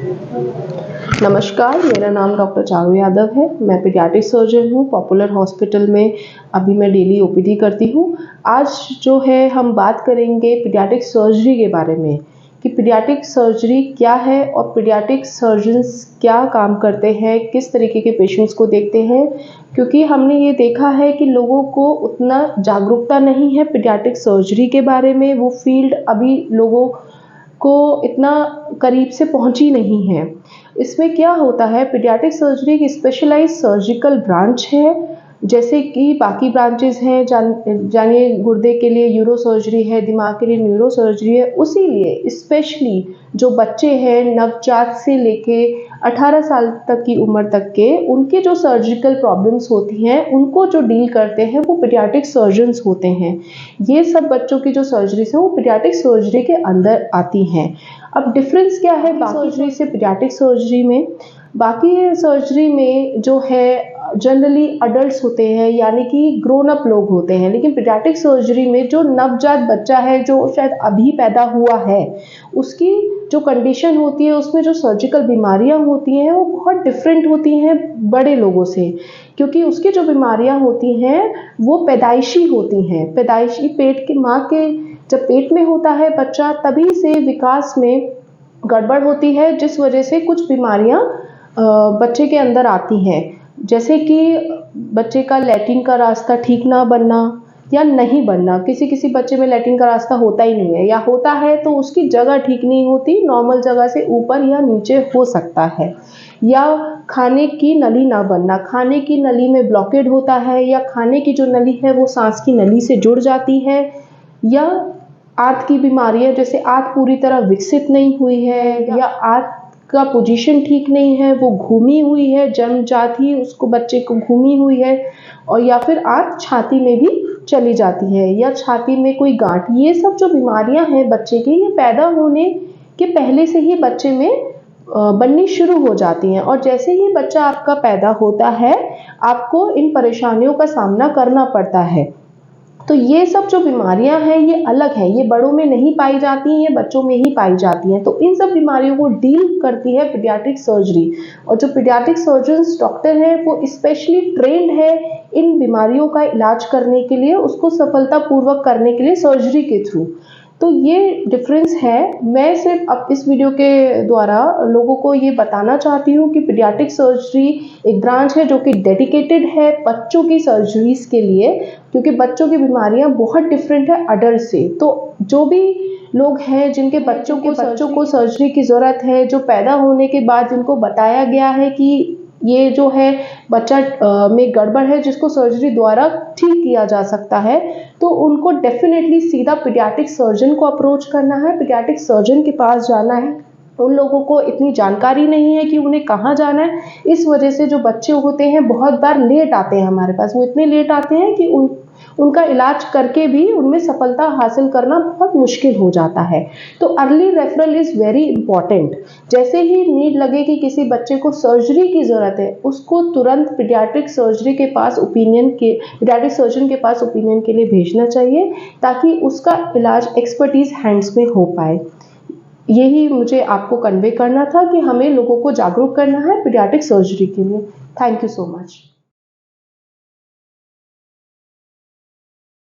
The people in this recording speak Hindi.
नमस्कार, मेरा नाम डॉक्टर चारू यादव है। मैं पीडियाट्रिक सर्जन हूँ, पॉपुलर हॉस्पिटल में अभी मैं डेली ओपीडी करती हूँ। आज जो है हम बात करेंगे पीडियाट्रिक सर्जरी के बारे में कि पीडियाट्रिक सर्जरी क्या है और पीडियाट्रिक सर्जन्स क्या काम करते हैं, किस तरीके के पेशेंट्स को देखते हैं। क्योंकि हमने ये देखा है कि लोगों को उतना जागरूकता नहीं है पीडियाट्रिक सर्जरी के बारे में, वो फील्ड अभी लोगों को इतना करीब से पहुंची नहीं है। इसमें क्या होता है, पीडियाट्रिक सर्जरी एक स्पेशलाइज्ड सर्जिकल ब्रांच है। जैसे कि बाकी ब्रांचेस हैं, जानिए गुर्दे के लिए यूरो सर्जरी है, दिमाग के लिए न्यूरो सर्जरी है, उसी लिए स्पेशली जो बच्चे हैं नवजात से लेके 18 साल तक की उम्र तक के, उनके जो सर्जिकल प्रॉब्लम्स होती हैं उनको जो डील करते हैं वो पीडियाट्रिक सर्जन्स होते हैं। ये सब बच्चों की जो सर्जरीज हैं वो पीडियाट्रिक सर्जरी के अंदर आती हैं। अब डिफरेंस क्या है बाकी सर्जरी से पीडियाट्रिक सर्जरी में? बाकी सर्जरी में जो है जनरली अडल्ट्स होते हैं, यानी कि ग्रोन अप लोग होते हैं, लेकिन पीडियाट्रिक सर्जरी में जो नवजात बच्चा है जो शायद अभी पैदा हुआ है, उसकी जो कंडीशन होती है, उसमें जो सर्जिकल बीमारियां होती हैं वो बहुत डिफरेंट होती हैं बड़े लोगों से। क्योंकि उसकी जो बीमारियां होती हैं वो पैदाइशी होती हैं। पैदाइशी पेट के माँ के जब पेट में होता है बच्चा, तभी से विकास में गड़बड़ होती है, जिस वजह से कुछ बीमारियां बच्चे के अंदर आती हैं। जैसे कि बच्चे का लैट्रिन का रास्ता ठीक ना बनना या नहीं बनना। किसी किसी बच्चे में लैट्रिन का रास्ता होता ही नहीं है, या होता है तो उसकी जगह ठीक नहीं होती, नॉर्मल जगह से ऊपर या नीचे हो सकता है। या खाने की नली ना बनना, खाने की नली में ब्लॉकेड होता है, या खाने की जो नली है वो सांस की नली से जुड़ जाती है। या आंत की बीमारियां, जैसे आंत पूरी तरह विकसित नहीं हुई है, या आंत का पोजीशन ठीक नहीं है, वो घूमी हुई है, जन्मजात ही उसको बच्चे को घूमी हुई है, और या फिर आंत छाती में भी चली जाती है, या छाती में कोई गांठ। ये सब जो बीमारियां हैं बच्चे की, ये पैदा होने के पहले से ही बच्चे में बननी शुरू हो जाती हैं। और जैसे ही बच्चा आपका पैदा होता है आपको इन परेशानियों का सामना करना पड़ता है। तो ये सब जो बीमारियां हैं ये अलग हैं, ये बड़ों में नहीं पाई जाती हैं, ये बच्चों में ही पाई जाती हैं। तो इन सब बीमारियों को डील करती है पीडियाट्रिक सर्जरी। और जो पीडियाट्रिक सर्जन्स डॉक्टर हैं वो स्पेशली ट्रेंड है इन बीमारियों का इलाज करने के लिए, उसको सफलतापूर्वक करने के लिए सर्जरी के थ्रू। तो ये डिफरेंस है। मैं सिर्फ अब इस वीडियो के द्वारा लोगों को ये बताना चाहती हूँ कि पीडियाट्रिक सर्जरी एक ब्रांच है जो कि डेडिकेटेड है बच्चों की सर्जरीज के लिए, क्योंकि बच्चों की बीमारियां बहुत डिफरेंट है अडल्ट से। तो जो भी लोग हैं जिनके बच्चों को सर्जरी की ज़रूरत है, जो पैदा होने के बाद जिनको बताया गया है कि ये जो है बच्चा में गड़बड़ है जिसको सर्जरी द्वारा ठीक किया जा सकता है, तो उनको डेफिनेटली सीधा पीडियाट्रिक सर्जन को अप्रोच करना है, पीडियाट्रिक सर्जन के पास जाना है। उन लोगों को इतनी जानकारी नहीं है कि उन्हें कहाँ जाना है, इस वजह से जो बच्चे होते हैं बहुत बार लेट आते हैं हमारे पास। वो इतने लेट आते हैं कि उनका इलाज करके भी उनमें सफलता हासिल करना बहुत मुश्किल हो जाता है। तो early referral is very important. जैसे ही नीड लगे कि किसी बच्चे को सर्जरी की ज़रूरत है, उसको तुरंत पीडियाट्रिक सर्जन के पास ओपिनियन के लिए भेजना चाहिए, ताकि उसका इलाज एक्सपर्टीज हैंड्स में हो पाए। यही मुझे आपको कन्वे करना था कि हमें लोगों को जागरूक करना है पीडियाट्रिक सर्जरी के लिए। Thank you so much.